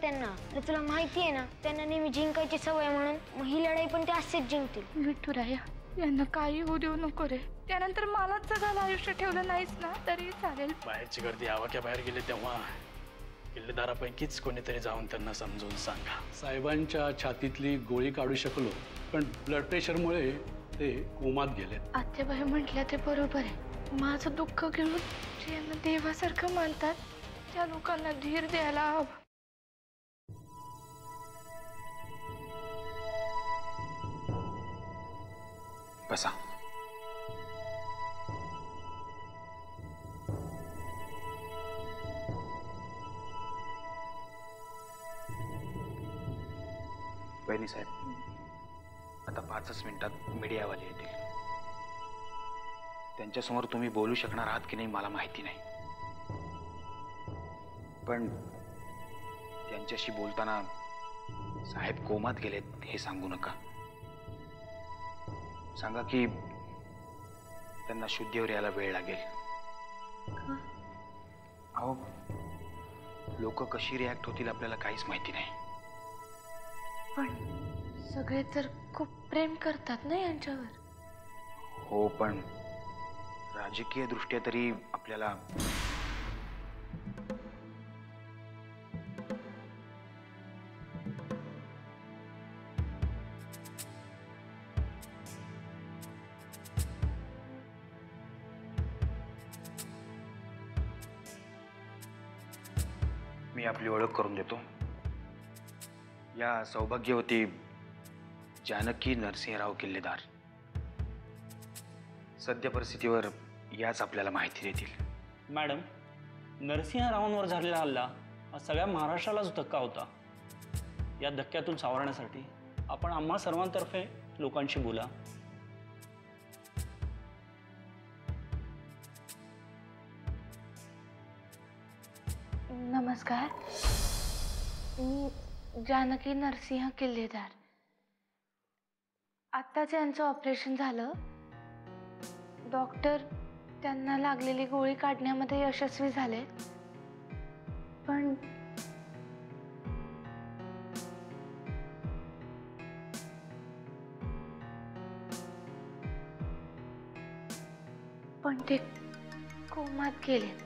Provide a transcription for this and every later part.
त्यांना. आणि तुला माहिती आहे ना, त्यांना नेहमी जिंकायची सवय म्हणून. मग ही लढाई पण ते असेच जिंकतील. विठुराया, यांना काही होऊ देऊ नको रे. त्यानंतर मलाच जगायला आयुष्य ठेवलं नाहीस ना तरी चालेल. बाहेरची गर्दी आवाक्या बाहेर गेली तेव्हा किल्लेदारापैकीच कोणीतरी जाऊन त्यांना समजून सांगा. साहेबांच्या छातीतली गोळी काढू शकलो, पण ब्लड प्रेशरमुळे ते कोमात गेले. आत्याबाई म्हटल्या ते बरोबर आहे. माझं दुःख घेऊन जे यांना देवासारखं मानतात त्या लोकांना धीर द्यायला हवं. बसा. बहिणी साहेब, आता 5च मिनिटात मीडियावाले येतील. त्यांच्यासमोर तुम्ही बोलू शकणार आहात की नाही मला माहिती नाही, पण त्यांच्याशी बोलताना साहेब कोमात गेलेत हे सांगू नका. सांगा की त्यांना शुद्धीवर यायला वेळ लागेल. अहो, लोक कशी रिॲक्ट होतील आपल्याला काहीच माहिती नाही. पण सगळे तर खूप प्रेम करतात ना यांच्यावर. हो, पण राजकीय दृष्ट्या तरी आपल्याला मी आपली ओळख करून देतो. या सौभाग्यवती जानकी नरसिंहराव किल्लेदार. सद्य परिस्थितीवर याच आपल्याला माहिती देतील. मॅडम, नरसिंहरावांवर झालेला हल्ला हा सगळ्या महाराष्ट्रालाच धक्का होता. या धक्क्यातून सावरण्यासाठी आपण आम्हा सर्वांतर्फे लोकांशी बोला. नमस्कार, मी जानकी नरसिंह किल्लेदार. आत्ताच यांचं ऑपरेशन झालं. डॉक्टर त्यांना लागलेली गोळी काढण्यामध्ये यशस्वी झाले, पण ते कोमात गेलेत.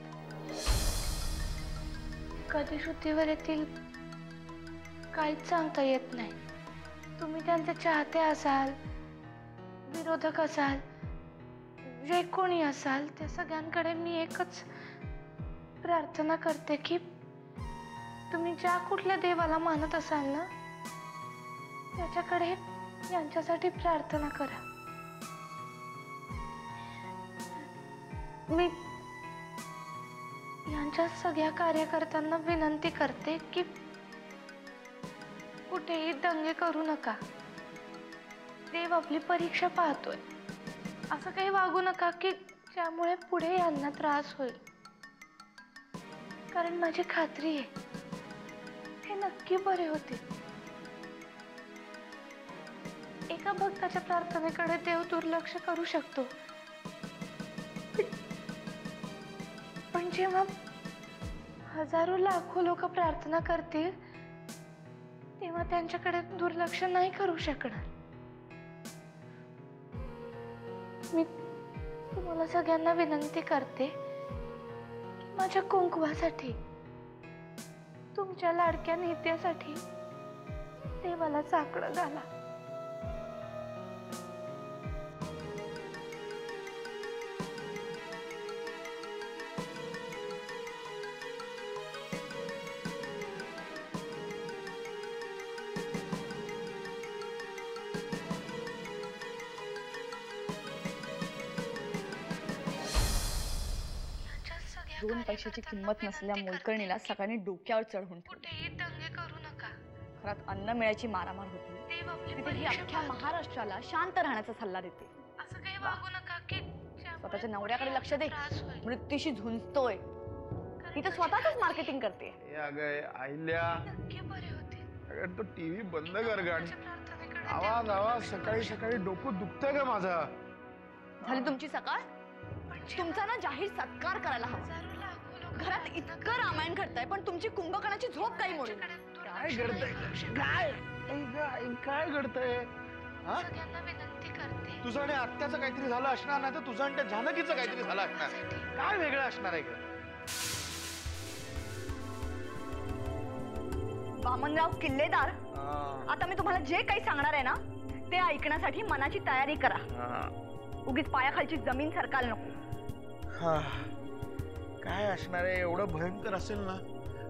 कधी शुद्धीवर येतील काहीच सांगता येत नाही. तुम्ही त्यांचे चाहते असाल, विरोधक असाल, जे कोणी असाल, त्या सगळ्यांकडे मी एकच प्रार्थना करते की तुम्ही ज्या कुठल्या देवाला मानत असाल ना, त्याच्याकडे यांच्यासाठी प्रार्थना करा. मी यांच्या सगळ्या कार्यकर्त्यांना विनंती करते की कुठेही दंगे करू नका. देव आपली परीक्षा पाहतोय. असं काही वागू नका की ज्यामुळे पुढे यांना त्रास होईल. कारण माझी खात्री आहे हे नक्की बरे होतील. एका भक्ताच्या प्रार्थनेकडे देव दुर्लक्ष करू शकतो, पण जेव्हा हजारो लाखो लोक प्रार्थना करतील तेव्हा त्यांच्याकडे दुर्लक्ष नाही करू शकणार. मी तुम्हाला सगळ्यांना विनंती करते की माझ्या कुंकवासाठी, तुमच्या लाडक्या नेत्यासाठी देवाला साकडं घाला. दोन पैशाची किंमत नसलेल्या मोलकर्णीला सगळ्यांनी डोक्यावर चढवून कुठेही दंगे करू नका. घरात अन्न मिळायची मारामार होती. तिथे ही अख्ख्या महाराष्ट्राला शांत राहण्याचा सल्ला देते. असं काही वागू नका की स्वतःच्या नवऱ्याकडे लक्ष दे. मृत्यूशी झुंजतोय. ती तर स्वतःच मार्केटिंग करते. अहिल्या, नक्की बरे होतील. अगं तो टीव्ही बंद कर गाडी. आवाज सकाळी सकाळी डोकं दुखतंय का माझा? झाली तुमची सकाळ. तुमचा ना जाहीर सत्कार करायला हवा. घरात इतकं रामायण घडतंय पण तुमची कुंभकर्णाची झोप काही मोडली. काय घडतंय काय घडतंय हा? सगळ्यांना विनंती करते. तुझं आणि आत्याचं काहीतरी झालं असणार, नाही तर तुझं आणि त्या जानकीचं काहीतरी झालं असणार. काय वेगळं असणार आहे का? वामनराव किल्लेदार, आता मी तुम्हाला जे काही सांगणार आहे ना ते ऐकण्यासाठी मनाची तयारी करा. उगीच पायाखालची जमीन सरकायला नको. काय असणार आहे? एवढं भयंकर असेल ना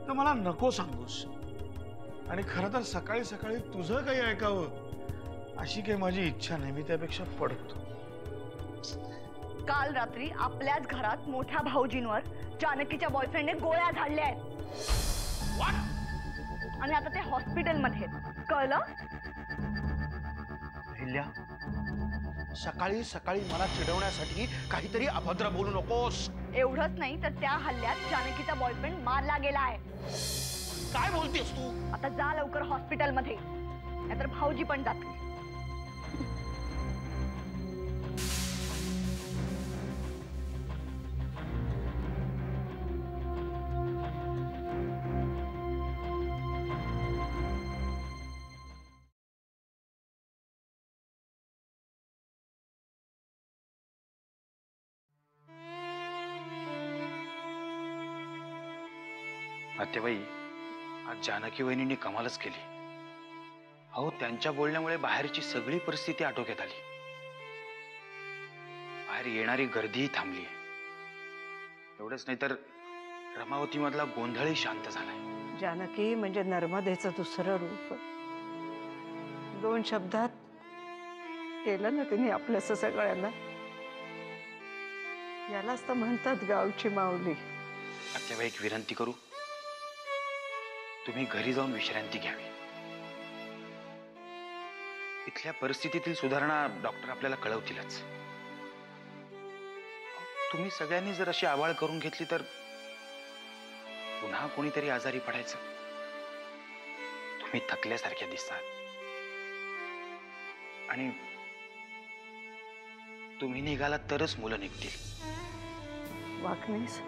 तर मला नको सांगूस. आणि खरं तर सकाळी सकाळी तुझं काही ऐकावं अशी काही माझी इच्छा नाही. मी त्यापेक्षा पडतो. काल रात्री आपल्याच घरात मोठ्या भाऊजींवर जानकीच्या बॉयफ्रेंडने गोळ्या झाडल्या आहेत. आणि आता ते हॉस्पिटलमध्ये आहेत. कळलं? हिल्या, सकाळी सकाळी मला चिडवण्यासाठी काहीतरी अभद्र बोलू नकोस. एवढंच नाही तर त्या हल्ल्यात जानकीचा बॉयफ्रेंड मारला गेलाय. काय बोलतेस तू? आता जा लवकर हॉस्पिटलमध्ये, नाहीतर भाऊजी पण जातील. आत्याबाई, आज जानकी वहिनींनी कमालच केली. अहो, त्यांच्या बोलण्यामुळे बाहेरची सगळी परिस्थिती आटोक्यात आली. बाहेर येणारी गर्दीही थांबली. एवढंच नाही तर रमावती मधला गोंधळही शांत झालाय. जानकी म्हणजे नर्मदेचं दुसरं रूप. 2 शब्दात केलं ना तिने आपल्यास सगळ्यांना. यालाच तर म्हणतात गावची माऊली. आत्याबाई, एक विनंती करू? तुम्ही घरी जाऊन विश्रांती घ्यावी. इथल्या परिस्थितीतील सुधारणा डॉक्टर आपल्याला कळवतीलच. तुम्ही सगळ्यांनी जर अशी आवाळ करून घेतली तर पुन्हा कोणीतरी आजारी पडायचं. तुम्ही थकल्यासारख्या दिसतात. आणि तुम्ही निघालात तरच मुलं निघतील. वाकणीस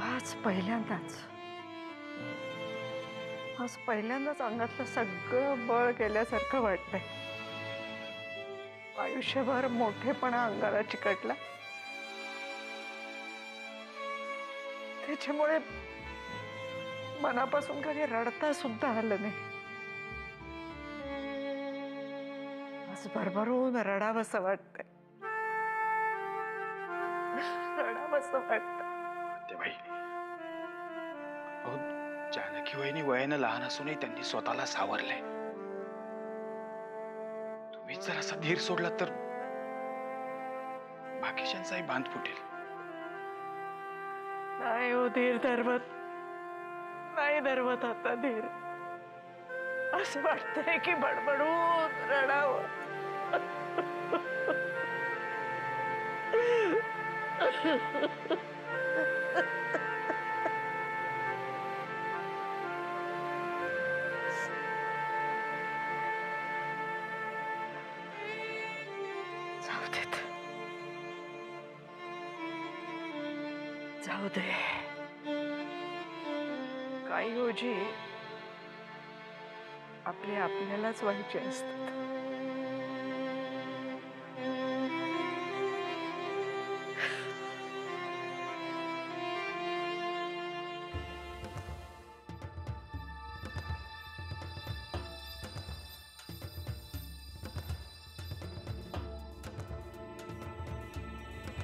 आज पहिल्यांदाच अंगातलं सगळं बळ गेल्यासारखं वाटतंय. आयुष्यभर मोठेपणा अंगाला चिकटला. त्याच्यामुळे मनापासून कधी रडता सुद्धा आलं नाही. आज भरभरून रडावंसं वाटतंय. रडावंसं वाटतं. आत्याबाई, अहो, जानकी वहिनी वयानं लहान असूनही त्यांनी स्वतःला सावरलंय. तुम्हीच जर असा धीर सोडला तर बाकीच्यांचाही बांध फुटेल. नाही हो धीर धरवत, नाही धरवत आता धीर. असं वाटतंय की बडबडून रडावं. जाऊ दे. काही गोष्टी आपल्यालाच व्हायचे असतात.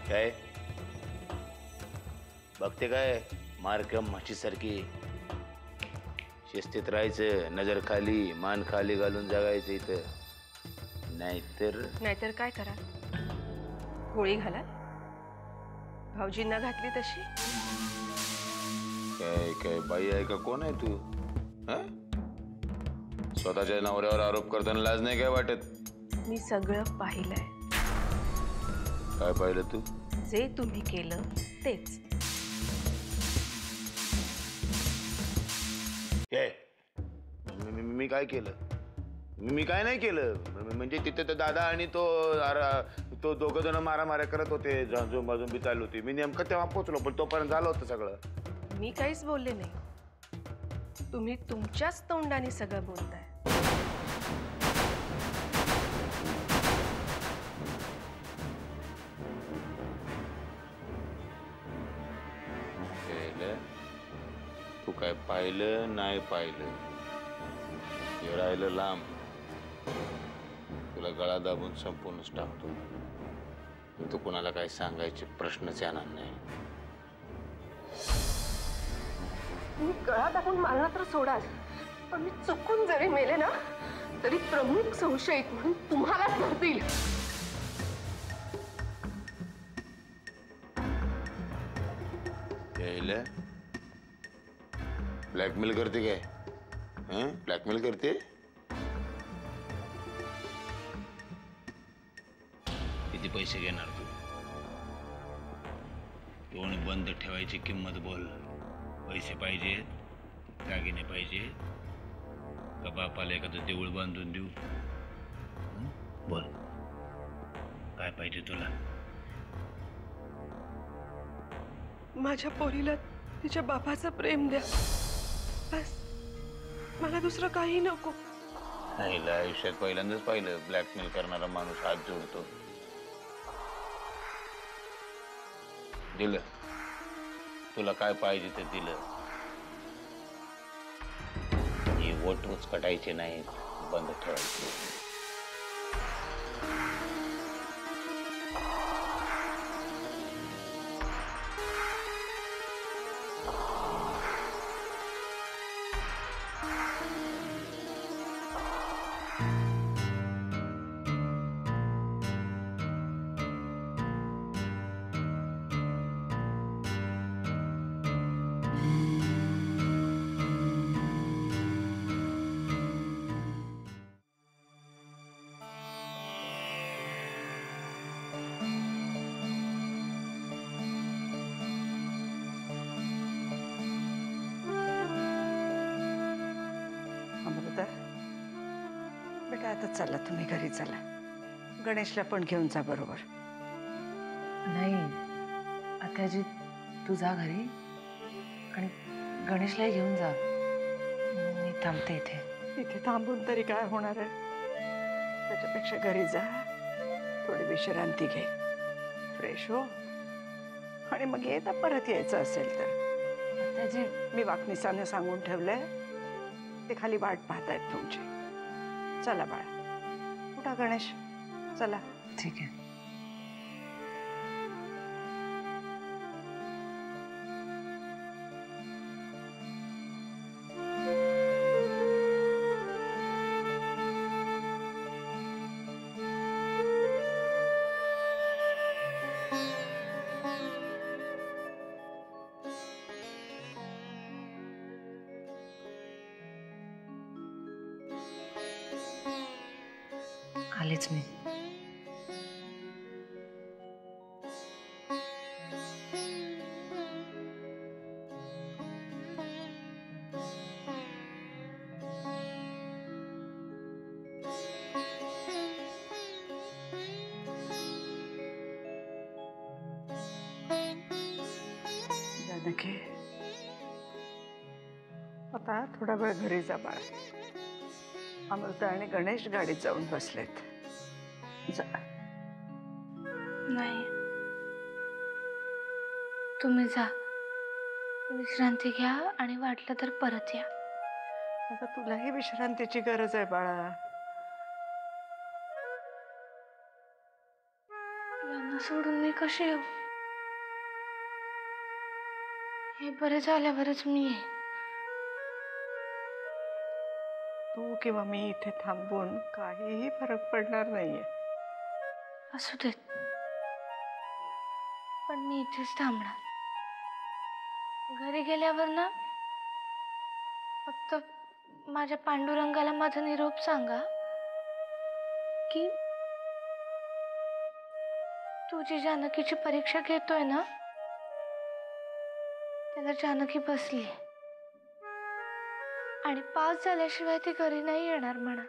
काय बघते काय? मार्कम म्हशीसारखी शिस्तीत राहायचं. नजर खाली, मान खाली घालून जगायचं इथं. नाहीतर काय करा? गोळी घाला? भाऊजींना घातली तशी? काय बाई आहे का? कोण आहे तू? स्वतःच्या नवऱ्यावर आरोप करताना लाज नाही काय वाटत? मी सगळं पाहिलंय. काय पाहिलं तू? जे तुम्ही केलं तेच. मी काय केलं? मी काय नाही केलं. म्हणजे तिथे तर दादा आणि तो दोघं जण मारामाऱ्या करत होते. झोंब बाजून बी चालू होती. मी नेमकं तेव्हा पोचलो, पण तोपर्यंत झालं होतं सगळं. मी काहीच बोलले नाही. तुम्ही तुमच्याच तोंडाने सगळं बोलताय. तू काय पाहिलं नाही पाहिलं हे राहिलं लांब. तुला गळा दाबून संपूर्णच टाकतो. तू कोणाला काही सांगायचे प्रश्नच येणार नाही. तुम्ही गळा दाबून मारला तर सोडाल, पण मी चुकून जरी मेले ना तरी प्रमुख संशयित म्हणून तुम्हालाच धरतील. ब्लॅकमेल करते काय? ब्लॅकमेल करते? किती पैसे घेणार तू? तोंड बंद ठेवायची किंमत बोल. पैसे पाहिजे, दागिने पाहिजे का बापाला एखादं देऊळ बांधून देऊ? बोल काय पाहिजे तुला? माझ्या पोरीला तिच्या बापाचं प्रेम द्या, बस. मला दुसरं काही नको. नाही, आयुष्यात पहिल्यांदाच पाहिलं ब्लॅकमेल करणारा माणूस हात जोडतो. दिलं तुला काय पाहिजे ते दिलं. ही वोट उचकटायची नाही, बंद ठेवायची. बेटा आता चला, तुम्ही घरी चला. गणेशला पण घेऊन जा बरोबर. नाही आत्याजी, तू जा घरी आणि गणेशलाही घेऊन जा. मी थांबते इथे. इथे थांबून तरी काय होणार आहे? त्याच्यापेक्षा घरी जा, थोडी विश्रांती घे, फ्रेश हो, आणि मग येता परत यायचं असेल तर. आत्याजी, मी वाकनिसाने सांगून ठेवलंय, ते खाली वाट पाहतायत तुमची. चला बाळा, उठा गणेश, चला. ठीक आहे. आलेच मी. जानकी, आता थोडा वेळ घरी जा बाळा. अमृता आणि गणेश गाडीत जाऊन बसलेत. जा. नाही, तुम्ही जा, विश्रांती घ्या आणि वाटलं तर परत या. आता तुलाही विश्रांतीची गरज आहे बाळा. यांना सोडून मी कशी येऊ? हे बरे झाल्यावरच मी येईन. तू किंवा मी इथे थांबून काहीही फरक पडणार नाहीये. असू देत, पण मी इथेच थांबणार. घरी गेल्यावर ना फक्त माझ्या पांडुरंगाला माझा निरोप सांगा की तू जी जानकीची परीक्षा घेतोय ना त्याला जानकी बसली आणि पास झाल्याशिवाय ती घरी नाही येणार म्हणा.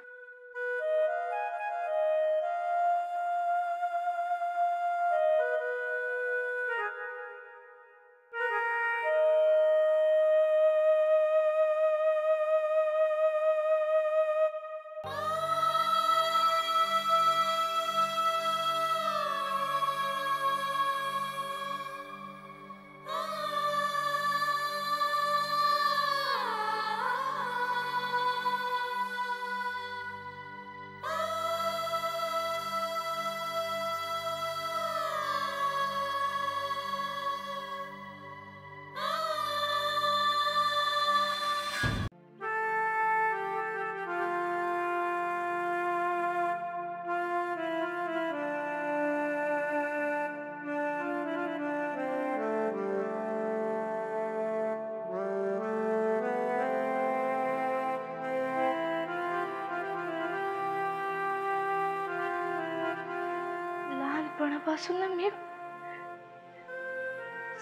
तेव्हापासून ना मी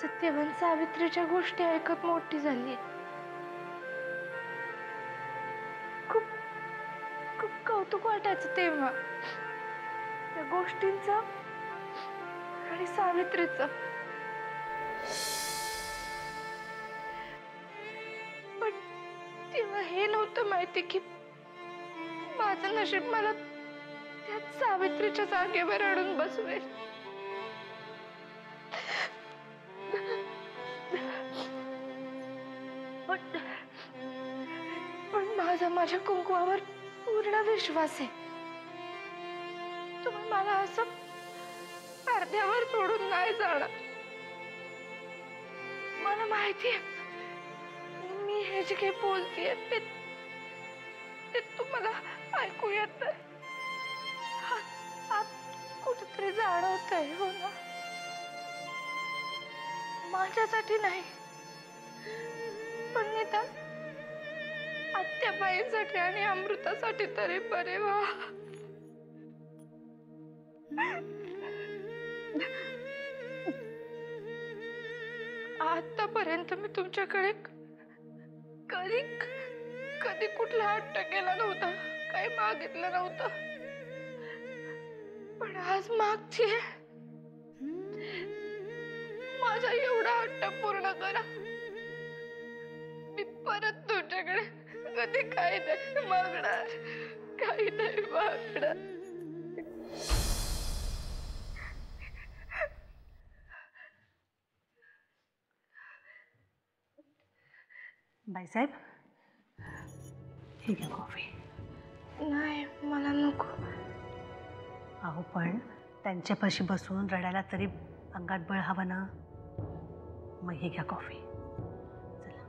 सत्यवान सावित्रीच्या गोष्टी ऐकत मोठी झाली. खूप खूप कौतुक वाटायचं तेव्हा त्या गोष्टींचं आणि सावित्रीचं. पण तेव्हा हे नव्हतं माहिती की माझं नशीब मला त्यात सावित्रीच्या जागेवर अडून बसवेल. पण माझा माझ्या कुंकवावर पूर्ण विश्वास आहे. तुम्ही मला असं अर्ध्यावर सोडून नाही जाणार. मला माहितीये मी हे जे काही बोलतेय ते तुम्हाला ऐकू येत नाही. कुठेतरी जाणवतंय, हो ना? माझ्यासाठी नाही पण निदान आत्याबाईंसाठी आणि अमृतासाठी तरी बरे व्हा. आतापर्यंत मी तुमच्याकडे कधी कधी कुठला हट्ट केला नव्हता, काही मागितलं नव्हतं. पण आज मागची माझा एवढा हट्ट पूर्ण करा. मी परत तुमच्याकडे कधी काही नाही मागणार, काही नाही मागणार. बाईसाहेब, हे घ्या कॉफी. नाही, मला नको. अहो पण त्यांच्यापाशी बसून रडायला तरी अंगात बळ हवं ना. मग हे घ्या कॉफी. चला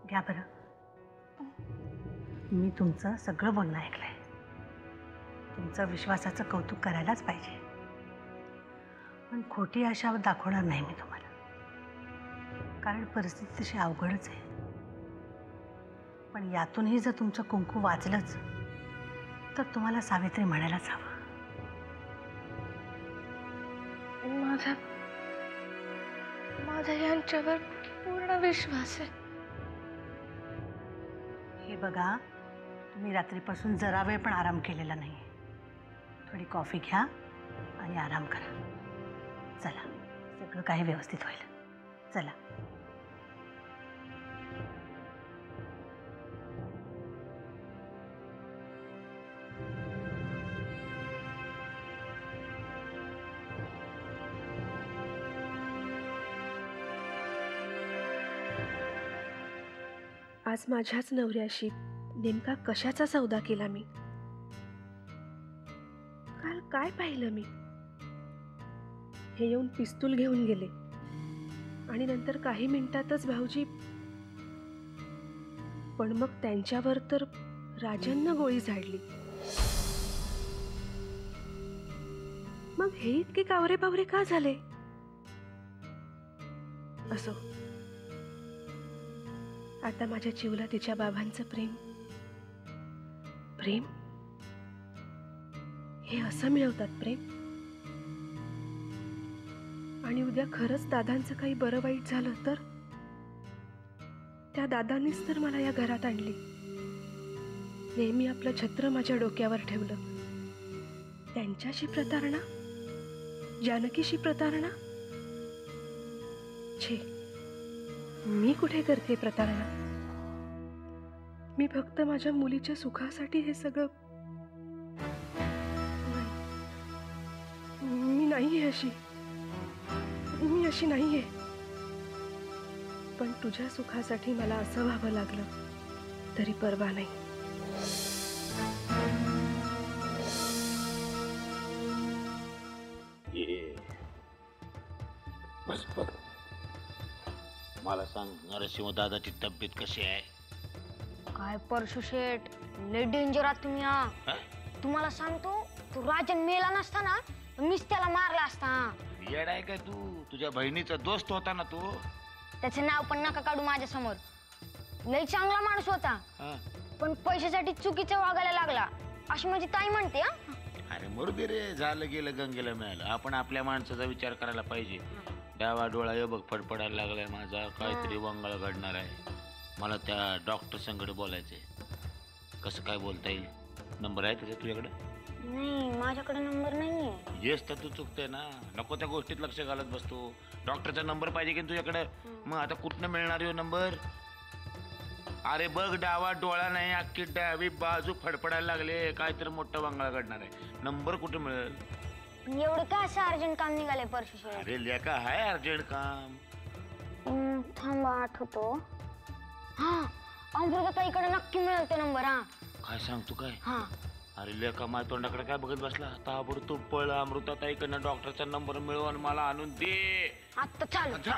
घ्या बरं. मी तुमचं सगळं बोलणं ऐकलंय. तुमचं विश्वासाचं कौतुक करायलाच पाहिजे, पण खोटी आशा दाखवणार नाही मी तुम्हाला, कारण परिस्थिती तशी अवघडच आहे. पण यातूनही जर तुमचं कुंकू वाचलंच तर तुम्हाला सावित्री म्हणायलाच हवं. माझा यांच्यावर पूर्ण विश्वास आहे. हे बघा, तुम्ही रात्रीपासून जरा वेळ पण आराम केलेला नाही. थोडी कॉफी घ्या आणि आराम करा. चला, सगळं काही व्यवस्थित होईल. चला. आज माझ्याच नवऱ्याशी नेमका कशाचा सौदा केला मी? काल काय पाहिलं मी? हे येऊन पिस्तूल घेऊन गेले आणि नंतर काही मिनिटातच भाऊजी. पण मग त्यांच्यावर तर राजांना गोळी झाडली. मग हे इतके कावरे बावरे का झाले? असो, आता माझ्या चिवला तिच्या बाबांचं प्रेम प्रेम हे असं मिळवतात प्रेम. आणि उद्या खरंच दादांचं काही बरं वाईट झालं तर त्या दादांनीच तर मला या घरात आणली. नेहमी आपलं छत्र माझ्या डोक्यावर ठेवलं. त्यांच्याशी प्रतारणा, जानकीशी प्रतारणा. छे, मी कुठे करते प्रतारणा? मी फक्त माझ्या मुलीच्या सुखासाठी हे सगळं. मी नाहीये अशी, मी अशी नाहीये. पण तुझ्या सुखासाठी मला असं व्हावं लागलं तरी पर्वा नाही. बस बघ, मला सांग, नरसिंह दादाची तब्येत कशी आहे? काय परशु शेठ, लय डेंजर आहात तुम्ही. हा, तुम्हाला सांगतो, तू राजन मेला नसता ना मीच त्याला मारला असता. येड आहे काय तू? तुझ्या बहिणीचा दोस्त होता ना तो. त्याचं नाव पण नका काढू माझ्या समोर. लय चांगला माणूस होता, पण पैशासाठी चुकीचं वागायला लागला अशी माझी ताई म्हणते. अरे मरू दे रे, झालं गेलं गंगेला मिळालं. आपण आपल्या माणसाचा विचार करायला पाहिजे. डावा डोळा हे बघ फडफडायला लागलाय माझा, काहीतरी वंगाळ घडणार आहे. मला त्या डॉक्टर संगड बोलायचंय. कसं काय बोलता येईल? नंबर आहे त्याचा तुझ्याकडे? नाही, माझ्याकडे नंबर नाहीये. येस तर तू चुकते ना, नको त्या गोष्टीत लक्ष घालत बसतो. डॉक्टरचा नंबर पाहिजे की तुझ्याकडे? मग आता कुठनं मिळणार यो नंबर? अरे बघ, डावा डोळा नाही, अख्खी डावी बाजू फडफडायला लागले, काहीतरी मोठं वंगाळ घडणार आहे. नंबर कुठे मिळेल? एवढं काय असं अर्जंट काम निघाले परशु शेठ? अरे लेका हाय अर्जंट काम. थांबा, आठवतो. हा, अमृताताईकडे नक्की मिळेल तो नंबर. हा, काय सांगतो काय? हा. अरे लेका माझ्या तोंडाकडे काय बघत बसला? ताबडतोब पळ, अमृताताईकडनं डॉक्टरचा नंबर मिळव आणि मला आणून दे. आत्ता चालू.